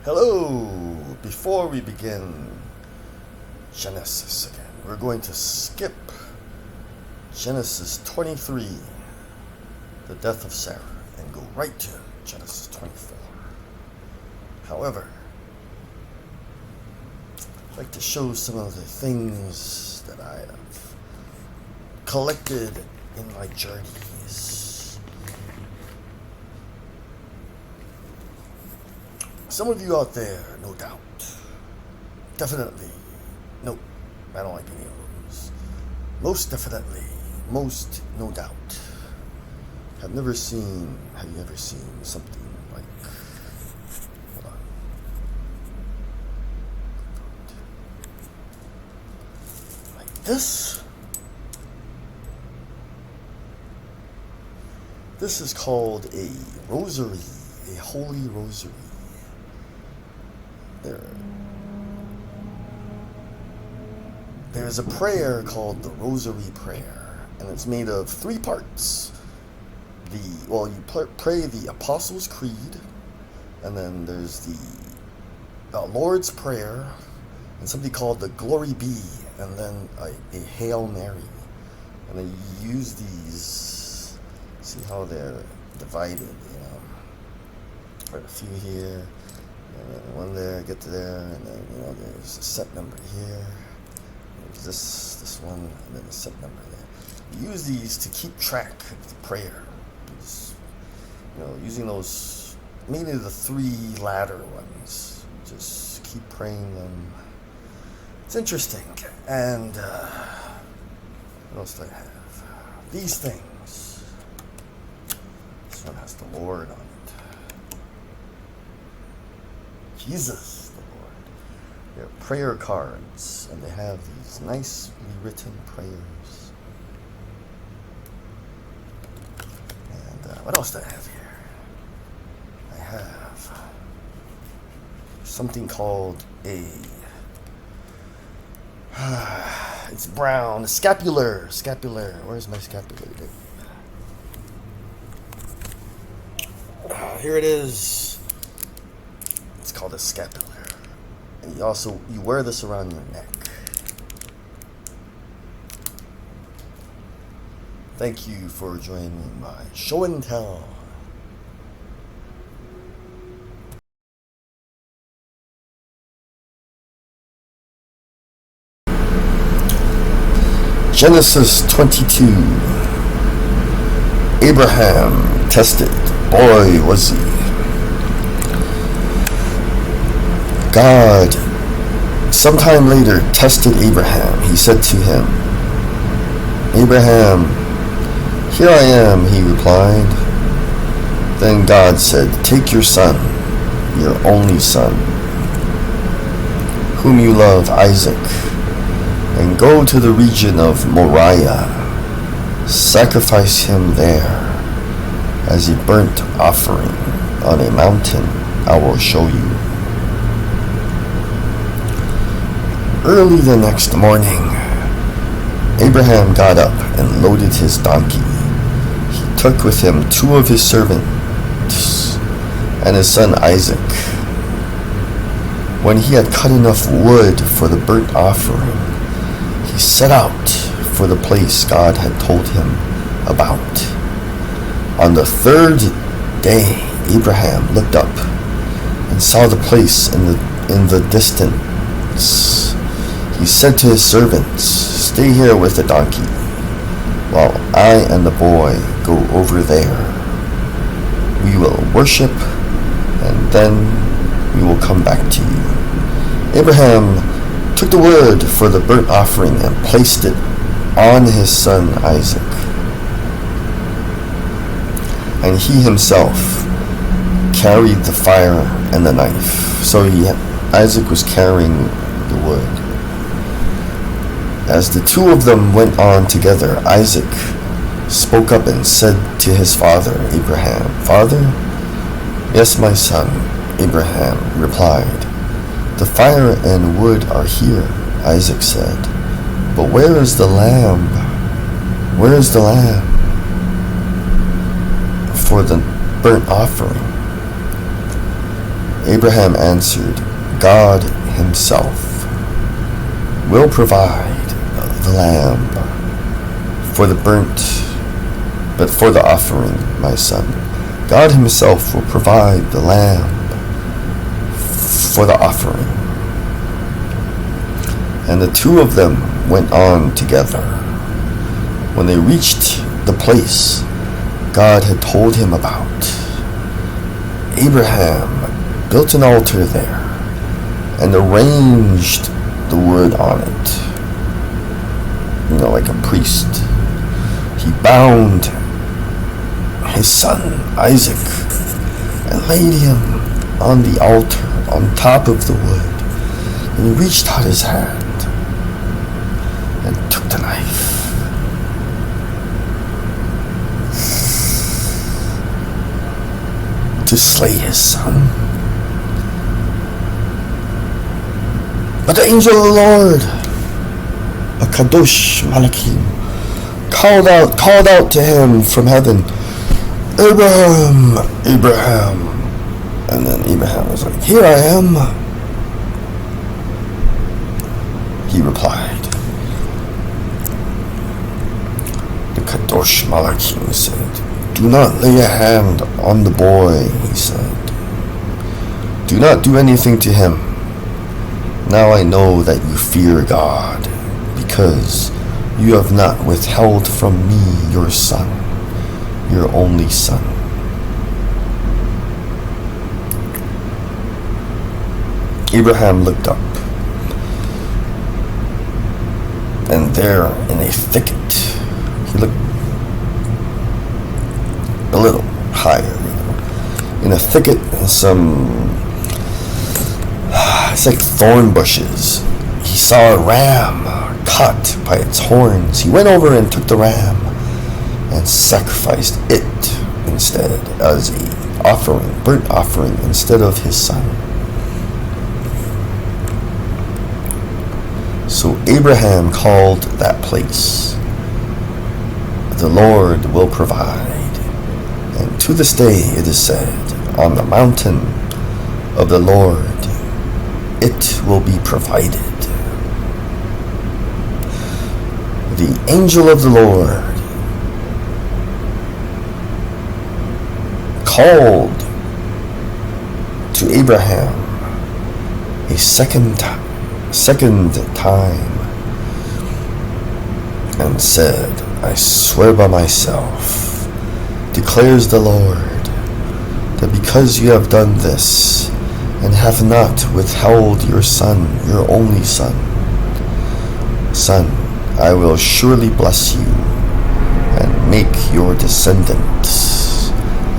Hello! Before we begin Genesis again, we're going to skip Genesis 23, the death of Sarah, and go right to Genesis 24. However, I'd like to show some of the things that I have collected in my journeys. Some of you out there, no doubt, definitely, no, I don't like any of those. Most definitely, most no doubt, have you ever seen something like, hold on, like this? This is called a rosary, a holy rosary. There's a prayer called the Rosary Prayer, and it's made of 3 parts. You pray the Apostles' Creed, and then there's the Lord's Prayer, and something called the Glory Be, and then a Hail Mary. And then you use these, see how they're divided, Right, a few here. One there, get to there, and then there's a set number here. There's this one, and then a set number there. You use these to keep track of the prayer. Just, using those, mainly the 3 latter ones. Just keep praying them. It's interesting. And what else do I have? These things. This one has the Lord on it. Jesus, the Lord. They're prayer cards, and they have these nicely written prayers. And what else do I have here? I have something called it's brown, scapular. Where's my scapular? Here it is. It's called a scapular, and you wear this around your neck. Thank you for joining my show and tell. Genesis 22. Abraham tested. Boy, was he. God, sometime later, tested Abraham. He said to him, "Abraham, here I am," he replied. Then God said, "Take your son, your only son, whom you love, Isaac, and go to the region of Moriah. Sacrifice him there as a burnt offering on a mountain I will show you." Early the next morning, Abraham got up and loaded his donkey. He took with him 2 of his servants and his son Isaac. When he had cut enough wood for the burnt offering, he set out for the place God had told him about. On the 3rd day, Abraham looked up and saw the place in the distance. He said to his servants, "Stay here with the donkey, while I and the boy go over there. We will worship, and then we will come back to you." Abraham took the wood for the burnt offering and placed it on his son Isaac. And he himself carried the fire and the knife. So Isaac was carrying the wood. As the 2 of them went on together, Isaac spoke up and said to his father, Abraham, "Father?" "Yes, my son," Abraham replied. "The fire and wood are here," Isaac said. "But where is the lamb? Where is the lamb for the burnt offering?" Abraham answered, God himself will provide the lamb for the but for the offering, my son. God himself will provide the lamb for the offering. And the two of them went on together. When they reached the place God had told him about, Abraham built an altar there and arranged the wood on it, like a priest. He bound his son Isaac and laid him on the altar on top of the wood. And he reached out his hand and took the knife. To slay his son. But the angel of the Lord, a Kadosh Malakim, called out to him from heaven, Abraham, Abraham. And then Abraham was like, here I am. He replied. The Kadosh Malakim said, do not lay a hand on the boy, he said. Do not do anything to him. Now I know that you fear God, because you have not withheld from me your son, your only son. Abraham looked up, and there in a thicket, he looked a little higher, in a thicket, it's like thorn bushes. He saw a ram caught by its horns. He went over and took the ram and sacrificed it instead as a offering, burnt offering, instead of his son. So Abraham called that place, the Lord will provide. And to this day it is said, on the mountain of the Lord it will be provided. The angel of the Lord called to Abraham a second time and said, I swear by myself, declares the Lord, that because you have done this and have not withheld your son, your only son, I will surely bless you and make your descendants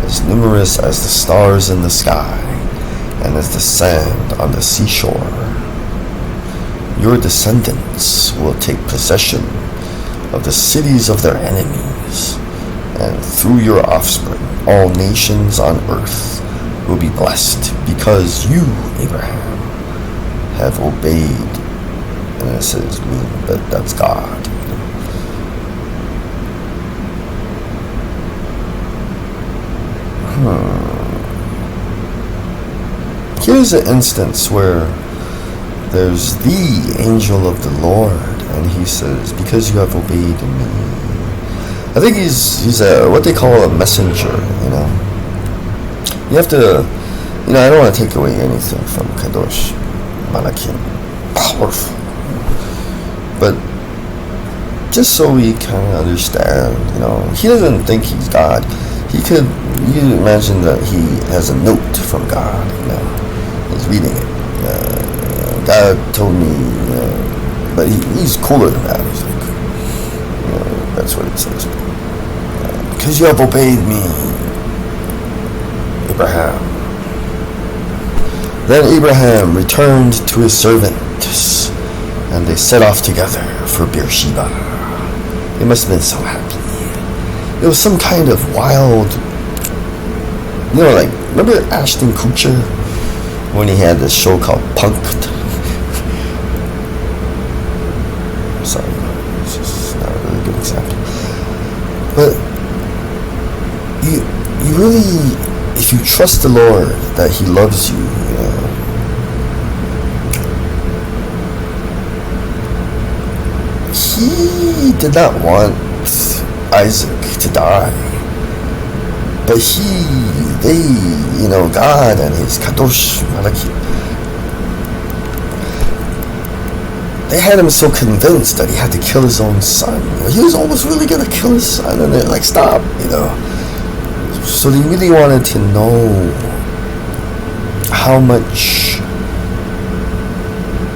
as numerous as the stars in the sky and as the sand on the seashore. Your descendants will take possession of the cities of their enemies, and through your offspring all nations on earth will be blessed, because you, Abraham, have obeyed. And it says me, but that's God. Here's an instance where there's the angel of the Lord, and he says, because you have obeyed me. I think he's a, what they call a messenger, You have to, I don't want to take away anything from Kadosh Malakim. Powerful. But just so we kind of understand, he doesn't think he's God. You can imagine that he has a note from God, He's reading it. God told me, but he's cooler than that. He's like, that's what it says. Because you have obeyed me, Abraham. Then Abraham returned to his servants, and they set off together for Beersheba. They must have been so happy. It was some kind of wild, remember Ashton Kutcher when he had this show called Punk'd? Sorry, it's just not a really good example. But you really, if you trust the Lord that he loves you, he did not want Isaac to die. But God and his Kadosh Malaki, they had him so convinced that he had to kill his own son. He was almost really going to kill his son, and they're like, stop, So they really wanted to know how much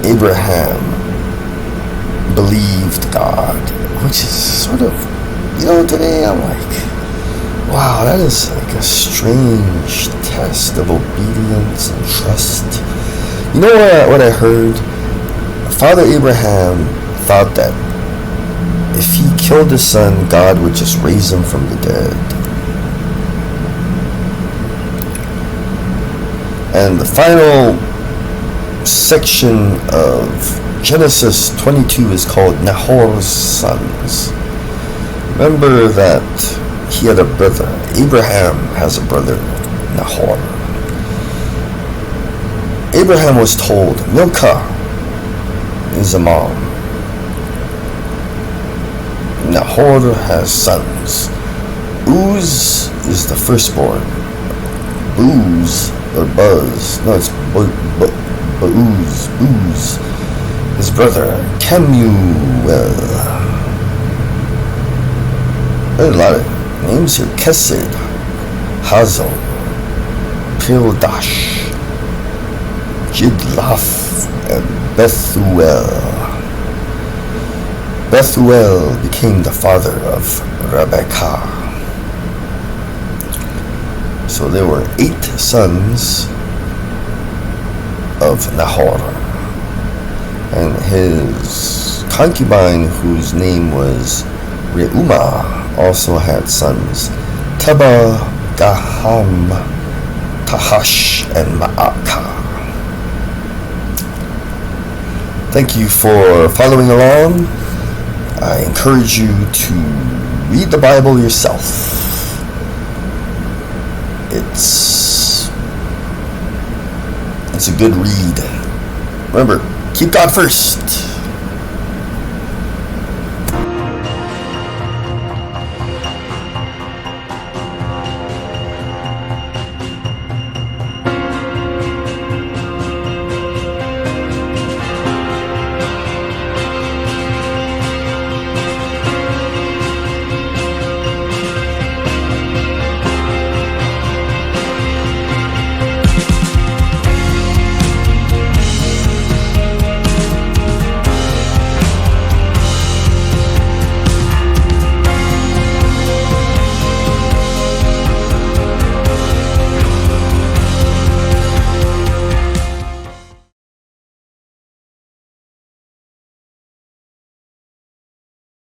Abraham believed God, which is sort of, today I'm like, wow, that is like a strange test of obedience and trust. You know what I heard? Father Abraham thought that if he killed his son, God would just raise him from the dead. And the final section of Genesis 22 is called Nahor's sons. Remember that he had a brother. Abraham has a brother, Nahor. Abraham was told, Milcah is a mom. Nahor has sons. Uz is the firstborn. Buz, or Buzz. No, it's Buz. His brother, Kemuel. There's a lot of names here. Kesed, Hazel, Pildash, Jidlaf, and Bethuel. Bethuel became the father of Rebekah. So there were 8 sons of Nahor. And his concubine, whose name was Reumah, also had sons, Teba, Gaham, Tahash, and Ma'akah. Thank you for following along. I encourage you to read the Bible yourself. It's a good read. Remember, keep God first.